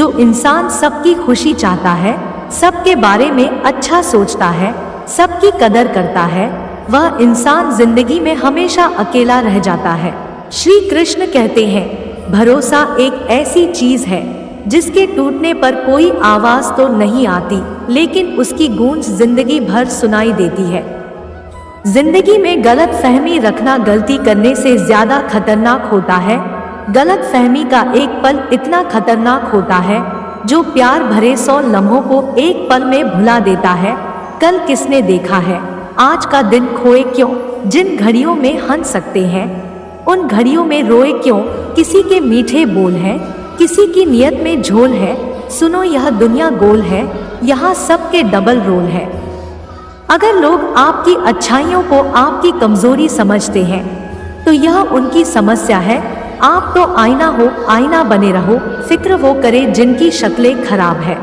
जो इंसान सबकी खुशी चाहता है, सबके बारे में अच्छा सोचता है, सबकी कदर करता है, वह इंसान जिंदगी में हमेशा अकेला रह जाता है। श्री कृष्ण कहते हैं, भरोसा एक ऐसी चीज है जिसके टूटने पर कोई आवाज तो नहीं आती, लेकिन उसकी गूंज जिंदगी भर सुनाई देती है। जिंदगी में गलत फहमी रखना गलती करने से ज्यादा खतरनाक होता है। गलत फहमी का एक पल इतना खतरनाक होता है जो प्यार भरे 100 लम्हों को एक पल में भुला देता है। कल किसने देखा है, आज का दिन खोए क्यों। जिन घड़ियों में हंस सकते हैं उन घड़ियों में रोए क्यों। किसी के मीठे बोल हैं, किसी की नियत में झोल है। सुनो यह दुनिया गोल है, यहाँ सबके डबल रोल है। अगर लोग आपकी अच्छाइयों को आपकी कमजोरी समझते हैं तो यह उनकी समस्या है। आप तो आईना हो, आईना बने रहो। फिक्र वो करे जिनकी शक्लें खराब है।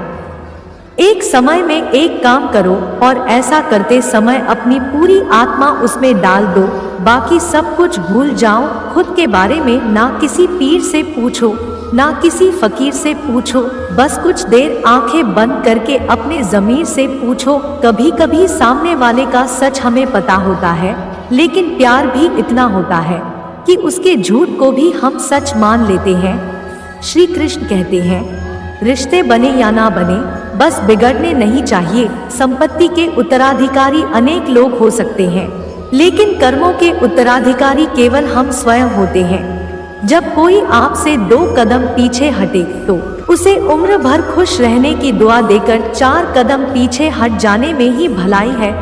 एक समय में एक काम करो और ऐसा करते समय अपनी पूरी आत्मा उसमें डाल दो। बाकी सब कुछ भूल जाओ। खुद के बारे में ना किसी पीर से पूछो, ना किसी फकीर से पूछो। बस कुछ देर आंखें बंद करके अपने ज़मीर से पूछो। कभी कभी सामने वाले का सच हमें पता होता है, लेकिन प्यार भी इतना होता है कि उसके झूठ को भी हम सच मान लेते हैं। श्री कृष्ण कहते हैं, रिश्ते बने या ना बने, बस बिगड़ने नहीं चाहिए। संपत्ति के उत्तराधिकारी अनेक लोग हो सकते हैं, लेकिन कर्मों के उत्तराधिकारी केवल हम स्वयं होते हैं। जब कोई आपसे 2 कदम पीछे हटे तो उसे उम्र भर खुश रहने की दुआ देकर 4 कदम पीछे हट जाने में ही भलाई है।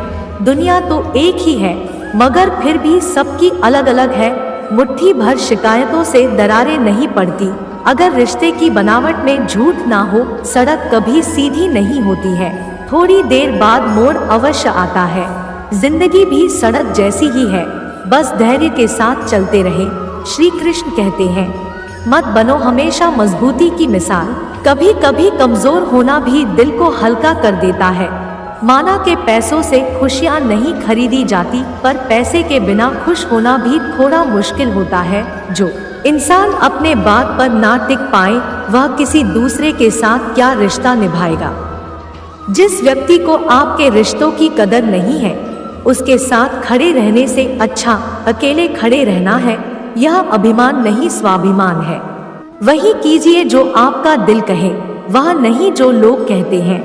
दुनिया तो एक ही है, मगर फिर भी सबकी अलग अलग है। मुट्ठी भर शिकायतों से दरारें नहीं पड़ती। अगर रिश्ते की बनावट में झूठ ना हो, सड़क कभी सीधी नहीं होती है। थोड़ी देर बाद मोड़ अवश्य आता है। जिंदगी भी सड़क जैसी ही है, बस धैर्य के साथ चलते रहे। श्री कृष्ण कहते हैं, मत बनो हमेशा मजबूती की मिसाल। कभी कभी कमजोर होना भी दिल को हल्का कर देता है। माना के पैसों से खुशियाँ नहीं खरीदी जाती, पर पैसे के बिना खुश होना भी थोड़ा मुश्किल होता है। जो इंसान अपने बात पर ना टिक पाए, वह किसी दूसरे के साथ क्या रिश्ता निभाएगा। जिस व्यक्ति को आपके रिश्तों की कदर नहीं है, उसके साथ खड़े रहने से अच्छा अकेले खड़े रहना है। यह अभिमान नहीं, स्वाभिमान है। वही कीजिए जो आपका दिल कहे, वह नहीं जो लोग कहते हैं।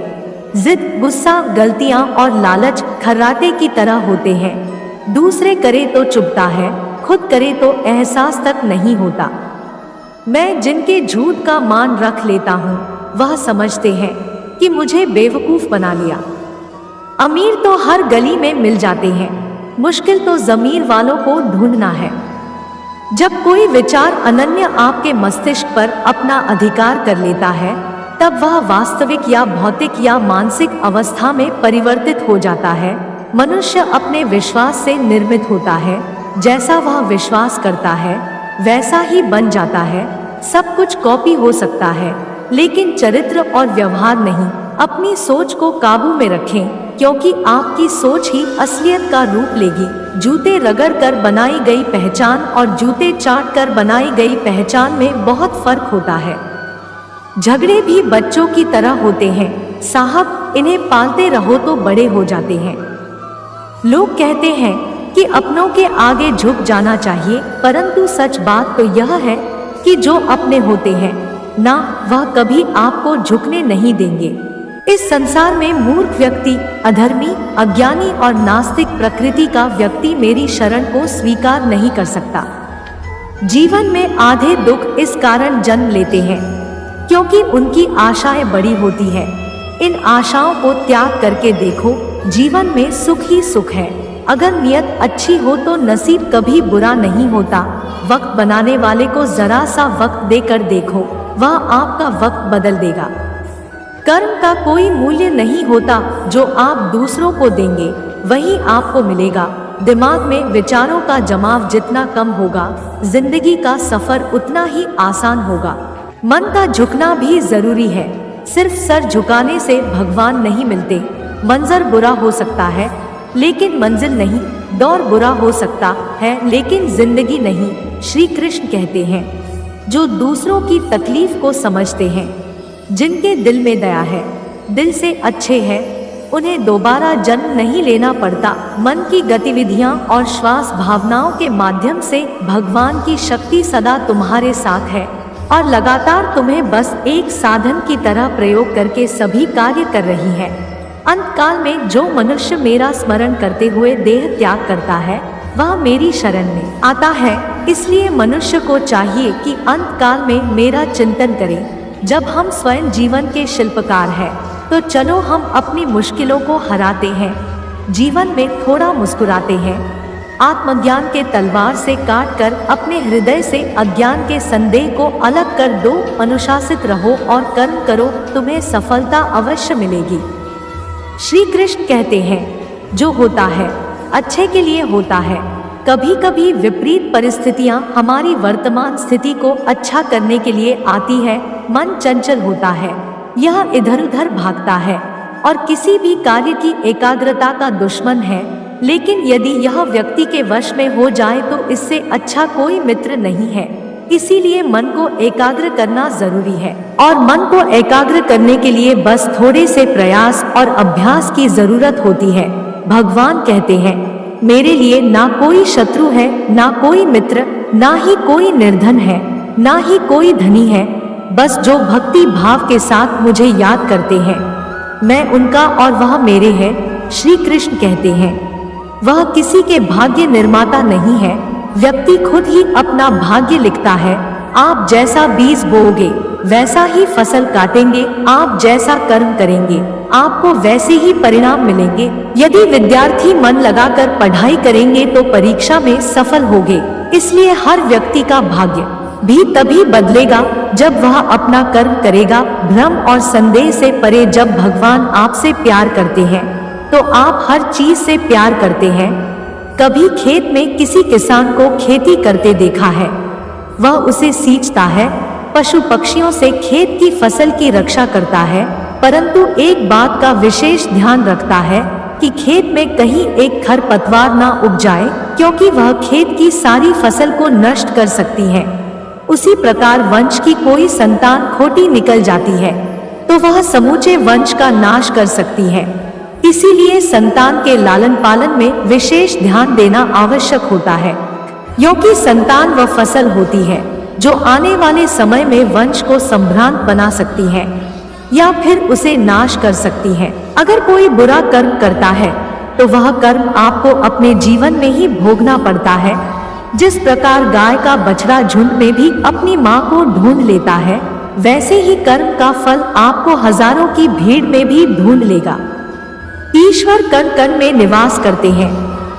जिद, गुस्सा, गलतियां और लालच खर्राटे की तरह होते हैं। दूसरे करे तो चुभता है, खुद करे तो एहसास तक नहीं होता। मैं जिनके झूठ का मान रख लेता हूँ, वह समझते हैं कि मुझे बेवकूफ बना लिया। अमीर तो हर गली में मिल जाते हैं, मुश्किल तो ज़मीर वालों को ढूंढना है। जब कोई विचार अनन्य आपके मस्तिष्क पर अपना अधिकार कर लेता है, तब वह वास्तविक या भौतिक या मानसिक अवस्था में परिवर्तित हो जाता है। मनुष्य अपने विश्वास से निर्मित होता है। जैसा वह विश्वास करता है वैसा ही बन जाता है। सब कुछ कॉपी हो सकता है, लेकिन चरित्र और व्यवहार नहीं। अपनी सोच को काबू में रखें, क्योंकि आपकी सोच ही असलियत का रूप लेगी। जूते रगड़ कर बनाई गई पहचान और जूते चाट कर बनाई गई पहचान में बहुत फर्क होता है। झगड़े भी बच्चों की तरह होते हैं साहब, इन्हें पालते रहो तो बड़े हो जाते हैं। लोग कहते हैं कि अपनों के आगे झुक जाना चाहिए, परंतु सच बात तो यह है कि जो अपने होते हैं ना, वह कभी आपको झुकने नहीं देंगे। इस संसार में मूर्ख व्यक्ति, अधर्मी, अज्ञानी और नास्तिक प्रकृति का व्यक्ति मेरी शरण को स्वीकार नहीं कर सकता। जीवन में आधे दुख इस कारण जन्म लेते हैं क्योंकि उनकी आशाएं बड़ी होती है। इन आशाओं को त्याग करके देखो, जीवन में सुख ही सुख है। अगर नियत अच्छी हो तो नसीब कभी बुरा नहीं होता। वक्त बनाने वाले को जरा सा वक्त देकर देखो, वह आपका वक्त बदल देगा। कर्म का कोई मूल्य नहीं होता, जो आप दूसरों को देंगे वही आपको मिलेगा। दिमाग में विचारों का जमाव जितना कम होगा, जिंदगी का सफर उतना ही आसान होगा। मन का झुकना भी जरूरी है। सिर्फ सर झुकाने से भगवान नहीं मिलते। मंजर बुरा हो सकता है लेकिन मंजिल नहीं, दौर बुरा हो सकता है लेकिन जिंदगी नहीं। श्री कृष्ण कहते हैं, जो दूसरों की तकलीफ को समझते हैं जिनके दिल में दया है, दिल से अच्छे हैं, उन्हें दोबारा जन्म नहीं लेना पड़ता। मन की गतिविधियां और श्वास भावनाओं के माध्यम से भगवान की शक्ति सदा तुम्हारे साथ है और लगातार तुम्हें बस एक साधन की तरह प्रयोग करके सभी कार्य कर रही है। अंत काल में जो मनुष्य मेरा स्मरण करते हुए देह त्याग करता है, वह मेरी शरण में आता है। इसलिए मनुष्य को चाहिए कि अंत काल में मेरा चिंतन करे। जब हम स्वयं जीवन के शिल्पकार हैं, तो चलो हम अपनी मुश्किलों को हराते हैं, जीवन में थोड़ा मुस्कुराते हैं। आत्मज्ञान के तलवार से काट कर अपने हृदय से अज्ञान के संदेह को अलग कर दो। अनुशासित रहो और कर्म करो, तुम्हें सफलता अवश्य मिलेगी। श्री कृष्ण कहते हैं, जो होता है अच्छे के लिए होता है। कभी कभी विपरीत परिस्थितियां हमारी वर्तमान स्थिति को अच्छा करने के लिए आती है। मन चंचल होता है, यह इधर उधर भागता है और किसी भी कार्य की एकाग्रता का दुश्मन है। लेकिन यदि यह व्यक्ति के वश में हो जाए तो इससे अच्छा कोई मित्र नहीं है। इसीलिए मन को एकाग्र करना जरूरी है और मन को एकाग्र करने के लिए बस थोड़े से प्रयास और अभ्यास की जरूरत होती है। भगवान कहते हैं, मेरे लिए ना कोई शत्रु है, ना कोई मित्र, ना ही कोई निर्धन है, ना ही कोई धनी है। बस जो भक्ति भाव के साथ मुझे याद करते हैं, मैं उनका और वह मेरे हैं। श्री कृष्ण कहते हैं, वह किसी के भाग्य निर्माता नहीं है, व्यक्ति खुद ही अपना भाग्य लिखता है। आप जैसा बीज बोओगे वैसा ही फसल काटेंगे, आप जैसा कर्म करेंगे आपको वैसे ही परिणाम मिलेंगे। यदि विद्यार्थी मन लगाकर पढ़ाई करेंगे तो परीक्षा में सफल होंगे। इसलिए हर व्यक्ति का भाग्य भी तभी बदलेगा जब वह अपना कर्म करेगा। भ्रम और संदेह से परे जब भगवान आपसे प्यार करते हैं तो आप हर चीज से प्यार करते हैं। कभी खेत में किसी किसान को खेती करते देखा है, वह उसे सींचता है, पशु पक्षियों से खेत की फसल की रक्षा करता है, परंतु एक बात का विशेष ध्यान रखता है कि खेत में कहीं एक खरपतवार ना उग जाए, क्योंकि वह खेत की सारी फसल को नष्ट कर सकती है। उसी प्रकार वंश की कोई संतान खोटी निकल जाती है तो वह समूचे वंश का नाश कर सकती है। इसीलिए संतान के लालन पालन में विशेष ध्यान देना आवश्यक होता है, क्योंकि संतान वह फसल होती है जो आने वाले समय में वंश को संभ्रांत बना सकती है या फिर उसे नाश कर सकती है। अगर कोई बुरा कर्म करता है तो वह कर्म आपको अपने जीवन में ही भोगना पड़ता है। जिस प्रकार गाय का बछड़ा झुंड में भी अपनी माँ को ढूंढ लेता है, वैसे ही कर्म का फल आपको हजारों की भीड़ में भी ढूंढ लेगा। ईश्वर कण कण में निवास करते हैं।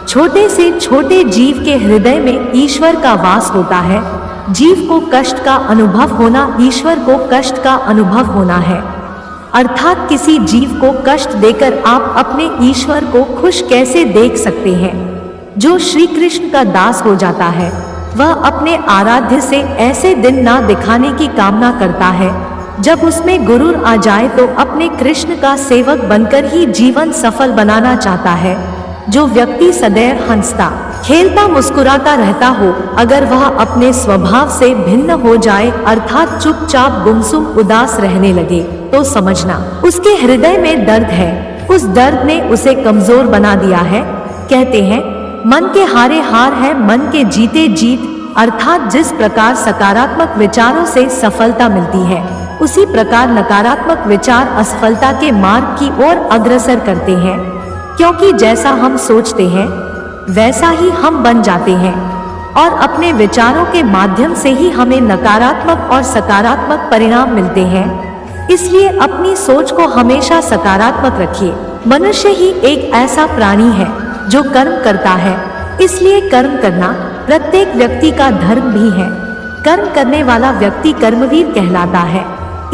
छोटे से छोटे जीव के हृदय में ईश्वर का वास होता है। जीव को कष्ट का अनुभव होना ईश्वर को कष्ट का अनुभव होना है। अर्थात किसी जीव को कष्ट देकर आप अपने ईश्वर को खुश कैसे देख सकते हैं। जो श्री कृष्ण का दास हो जाता है, वह अपने आराध्य से ऐसे दिन ना दिखाने की कामना करता है जब उसमें गुरूर आ जाए, तो अपने कृष्ण का सेवक बनकर ही जीवन सफल बनाना चाहता है। जो व्यक्ति सदैव हंसता खेलता मुस्कुराता रहता हो, अगर वह अपने स्वभाव से भिन्न हो जाए, अर्थात चुपचाप गुमसुम उदास रहने लगे, तो समझना उसके हृदय में दर्द है। उस दर्द ने उसे कमजोर बना दिया है। कहते हैं, मन के हारे हार है, मन के जीते जीत। अर्थात जिस प्रकार सकारात्मक विचारों से सफलता मिलती है, उसी प्रकार नकारात्मक विचार असफलता के मार्ग की ओर अग्रसर करते हैं। क्योंकि जैसा हम सोचते हैं वैसा ही हम बन जाते हैं और अपने विचारों के माध्यम से ही हमें नकारात्मक और सकारात्मक परिणाम मिलते हैं। इसलिए अपनी सोच को हमेशा सकारात्मक रखिए। मनुष्य ही एक ऐसा प्राणी है जो कर्म करता है, इसलिए कर्म करना प्रत्येक व्यक्ति का धर्म भी है। कर्म करने वाला व्यक्ति कर्मवीर कहलाता है।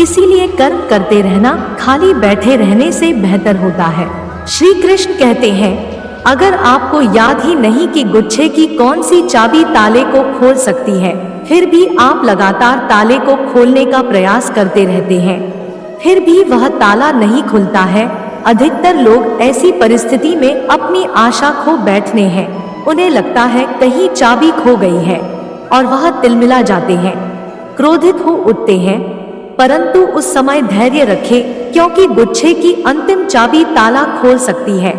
इसीलिए कर्म करते रहना खाली बैठे रहने से बेहतर होता है। श्री कृष्ण कहते हैं, अगर आपको याद ही नहीं कि गुच्छे की कौन सी चाबी ताले को खोल सकती है, फिर भी आप लगातार ताले को खोलने का प्रयास करते रहते हैं, फिर भी वह ताला नहीं खुलता है। अधिकतर लोग ऐसी परिस्थिति में अपनी आशा खो बैठते हैं। उन्हें लगता है कहीं चाबी खो गई है और वह तिलमिला जाते हैं, क्रोधित हो उठते हैं। परंतु उस समय धैर्य रखे, क्योंकि गुच्छे की अंतिम चाबी ताला खोल सकती है।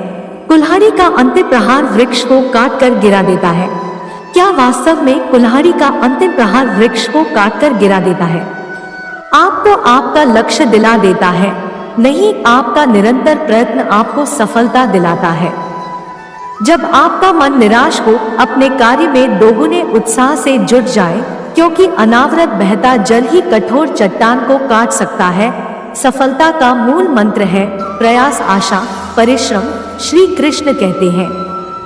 कुल्हाड़ी का अंतिम प्रहार वृक्ष को काट कर गिरा देता है। क्या वास्तव में कुल्हाड़ी का अंतिम प्रहार वृक्ष को काट कर गिरा देता है? आपको आपका लक्ष्य दिला देता है, नहीं आपका निरंतर प्रयत्न आपको सफलता दिलाता है। जब आपका मन निराश हो, अपने कार्य में दोगुने उत्साह से जुट जाए, क्योंकि अनावरत बहता जल ही कठोर चट्टान को काट सकता है। सफलता का मूल मंत्र है प्रयास, आशा, परिश्रम। श्री कृष्ण कहते हैं,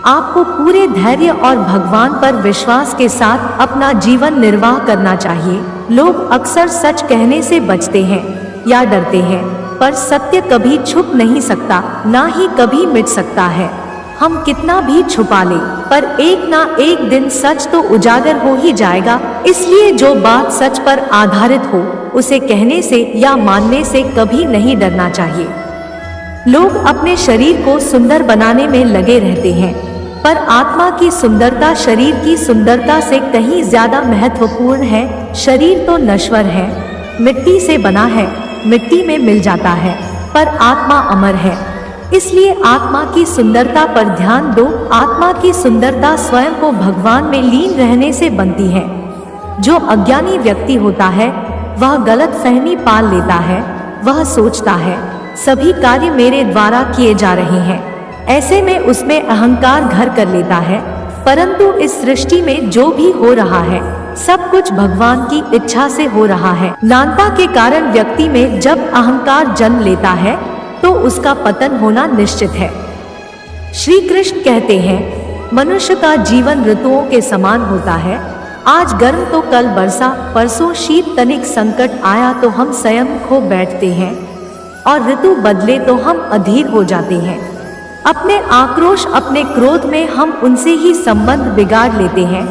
आपको पूरे धैर्य और भगवान पर विश्वास के साथ अपना जीवन निर्वाह करना चाहिए। लोग अक्सर सच कहने से बचते हैं या डरते हैं, पर सत्य कभी छुप नहीं सकता, ना ही कभी मिट सकता है। हम कितना भी छुपा लें, पर एक ना एक दिन सच तो उजागर हो ही जाएगा। इसलिए जो बात सच पर आधारित हो, उसे कहने से या मानने से कभी नहीं डरना चाहिए। लोग अपने शरीर को सुंदर बनाने में लगे रहते हैं, पर आत्मा की सुंदरता शरीर की सुंदरता से कहीं ज्यादा महत्वपूर्ण है। शरीर तो नश्वर है, मिट्टी से बना है, मिट्टी में मिल जाता है, पर आत्मा अमर है। इसलिए आत्मा की सुंदरता पर ध्यान दो। आत्मा की सुंदरता स्वयं को भगवान में लीन रहने से बनती है। जो अज्ञानी व्यक्ति होता है, वह गलत फहमी पाल लेता है। वह सोचता है सभी कार्य मेरे द्वारा किए जा रहे हैं, ऐसे में उसमें अहंकार घर कर लेता है। परंतु इस सृष्टि में जो भी हो रहा है, सब कुछ भगवान की इच्छा से हो रहा है। नानता के कारण व्यक्ति में जब अहंकार जन्म लेता है, तो उसका पतन होना निश्चित है। श्री कृष्ण कहते हैं, मनुष्य का जीवन ऋतुओं के समान होता है। आज गर्म तो कल वर्षा, परसों शीत, तनिक संकट आया तो हम स्वयं खो बैठते हैं, और ऋतु बदले तो हम अधीर हो जाते हैं। अपने आक्रोश, अपने क्रोध में हम उनसे ही संबंध बिगाड़ लेते हैं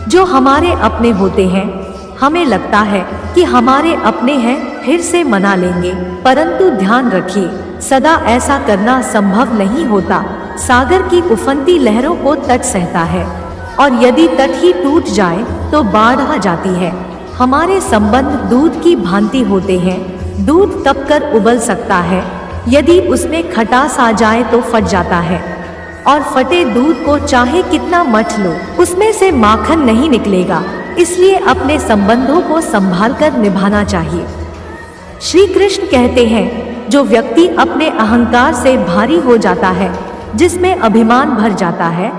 जो हमारे अपने होते हैं। हमें लगता है कि हमारे अपने हैं, फिर से मना लेंगे, परंतु ध्यान रखिए, सदा ऐसा करना संभव नहीं होता। सागर की उफनती लहरों को तट सहता है, और यदि तट ही टूट जाए तो बाढ़ आ जाती है। हमारे संबंध दूध की भांति होते हैं। दूध तप कर उबल सकता है, यदि उसमें खटास आ जाए तो फट जाता है, और फटे दूध को चाहे कितना मथ लो, उसमें से माखन नहीं निकलेगा। इसलिए अपने संबंधों को संभाल कर निभाना चाहिए। श्री कृष्ण कहते हैं, जो व्यक्ति अपने अहंकार से भारी हो जाता है, जिसमें अभिमान भर जाता है,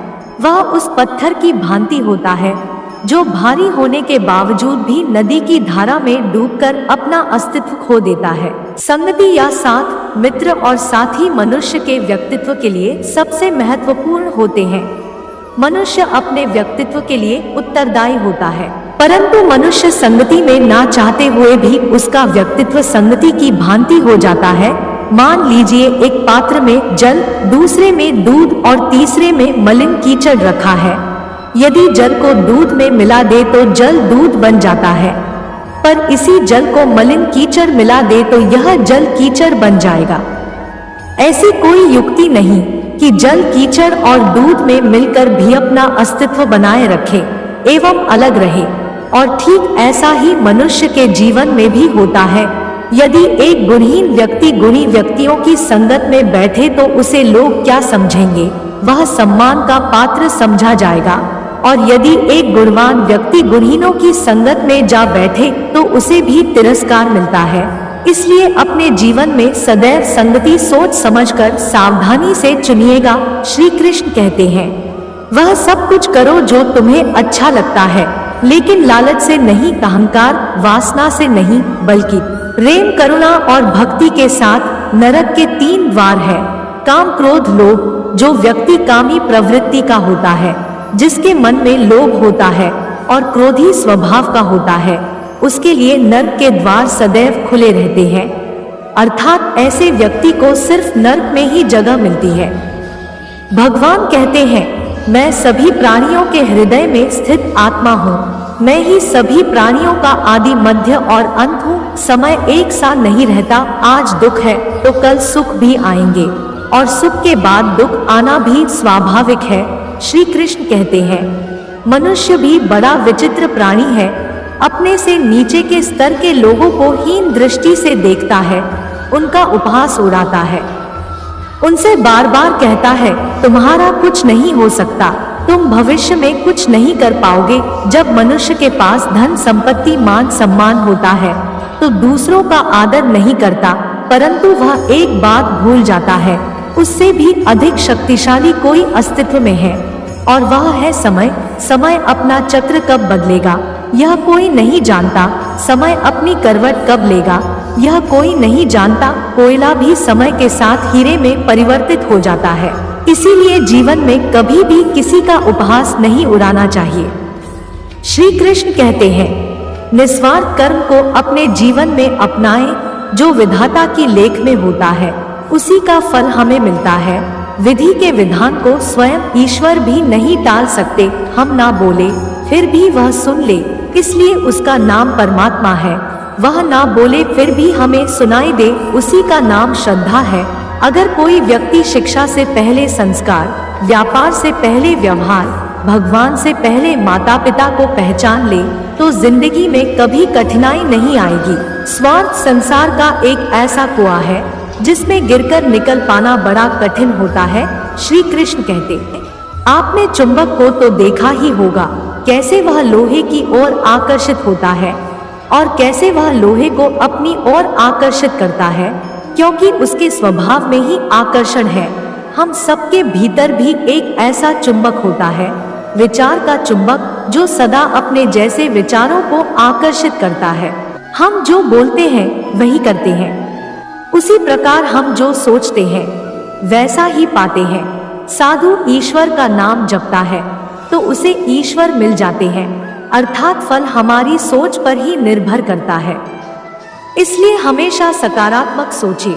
वह उस पत्थर की भांति होता है जो भारी होने के बावजूद भी नदी की धारा में डूबकर अपना अस्तित्व खो देता है। संगति या साथ, मित्र और साथी मनुष्य के व्यक्तित्व के लिए सबसे महत्वपूर्ण होते हैं। मनुष्य अपने व्यक्तित्व के लिए उत्तरदायी होता है, परंतु मनुष्य संगति में ना चाहते हुए भी उसका व्यक्तित्व संगति की भांति हो जाता है। मान लीजिए एक पात्र में जल, दूसरे में दूध और तीसरे में मलिन कीचड़ रखा है। यदि जल को दूध में मिला दे तो जल दूध बन जाता है, पर इसी जल को मलिन कीचड़ मिला दे तो यह जल कीचड़ बन जाएगा। ऐसी कोई युक्ति नहीं कि जल कीचड़ और दूध में मिलकर भी अपना अस्तित्व बनाए रखे एवं अलग रहे। और ठीक ऐसा ही मनुष्य के जीवन में भी होता है। यदि एक गुणहीन व्यक्ति गुणी व्यक्तियों की संगत में बैठे तो उसे लोग क्या समझेंगे? वह सम्मान का पात्र समझा जाएगा। और यदि एक गुणवान व्यक्ति गुणहीनों की संगत में जा बैठे तो उसे भी तिरस्कार मिलता है। इसलिए अपने जीवन में सदैव संगति सोच समझकर सावधानी से चुनिएगा। श्री कृष्ण कहते हैं, वह सब कुछ करो जो तुम्हें अच्छा लगता है, लेकिन लालच से नहीं, अहंकार वासना से नहीं, बल्कि प्रेम, करुणा और भक्ति के साथ। नरक के 3 द्वार है, काम, क्रोध, लोभ। जो व्यक्ति कामी प्रवृत्ति का होता है, जिसके मन में लोभ होता है और क्रोधी स्वभाव का होता है, उसके लिए नर्क के द्वार सदैव खुले रहते हैं। अर्थात ऐसे व्यक्ति को सिर्फ नर्क में ही जगह मिलती है। भगवान कहते हैं, मैं सभी प्राणियों के हृदय में स्थित आत्मा हूँ। मैं ही सभी प्राणियों का आदि, मध्य और अंत हूँ। समय एक सा नहीं रहता। आज दुख है तो कल सुख भी आएंगे, और सुख के बाद दुख आना भी स्वाभाविक है। श्री कृष्ण कहते हैं, मनुष्य भी बड़ा विचित्र प्राणी है। अपने से नीचे के स्तर के लोगों को हीन दृष्टि से देखता है, उनका उपहास उड़ाता है, उनसे बार बार कहता है तुम्हारा कुछ नहीं हो सकता, तुम भविष्य में कुछ नहीं कर पाओगे। जब मनुष्य के पास धन संपत्ति मान सम्मान होता है तो दूसरों का आदर नहीं करता, परंतु वह एक बात भूल जाता है, उससे भी अधिक शक्तिशाली कोई अस्तित्व में है और वह है समय। समय अपना चक्र कब बदलेगा यह कोई नहीं जानता, समय अपनी करवट कब लेगा यह कोई नहीं जानता। कोयला भी समय के साथ हीरे में परिवर्तित हो जाता है, इसीलिए जीवन में कभी भी किसी का उपहास नहीं उड़ाना चाहिए। श्री कृष्ण कहते हैं निस्वार्थ कर्म को अपने जीवन में अपनाएं, जो विधाता की लेख में होता है उसी का फल हमें मिलता है। विधि के विधान को स्वयं ईश्वर भी नहीं टाल सकते, हम ना बोले फिर भी वह सुन ले, इसलिए उसका नाम परमात्मा है। वह ना बोले फिर भी हमें सुनाई दे, उसी का नाम श्रद्धा है। अगर कोई व्यक्ति शिक्षा से पहले संस्कार, व्यापार से पहले व्यवहार, भगवान से पहले माता पिता को पहचान ले तो जिंदगी में कभी कठिनाई नहीं आएगी। स्वार्थ संसार का एक ऐसा कुआं है जिसमें गिरकर निकल पाना बड़ा कठिन होता है। श्री कृष्ण कहते हैं आपने चुंबक को तो देखा ही होगा, कैसे वह लोहे की ओर आकर्षित होता है और कैसे वह लोहे को अपनी ओर आकर्षित करता है, क्योंकि उसके स्वभाव में ही आकर्षण है। हम सबके भीतर भी एक ऐसा चुंबक होता है, विचार का चुंबक, जो सदा अपने जैसे विचारों को आकर्षित करता है। हम जो बोलते हैं वही करते हैं, उसी प्रकार हम जो सोचते हैं वैसा ही पाते हैं। साधु ईश्वर का नाम जपता है तो उसे ईश्वर मिल जाते हैं, अर्थात फल हमारी सोच पर ही निर्भर करता है। इसलिए हमेशा सकारात्मक सोचें।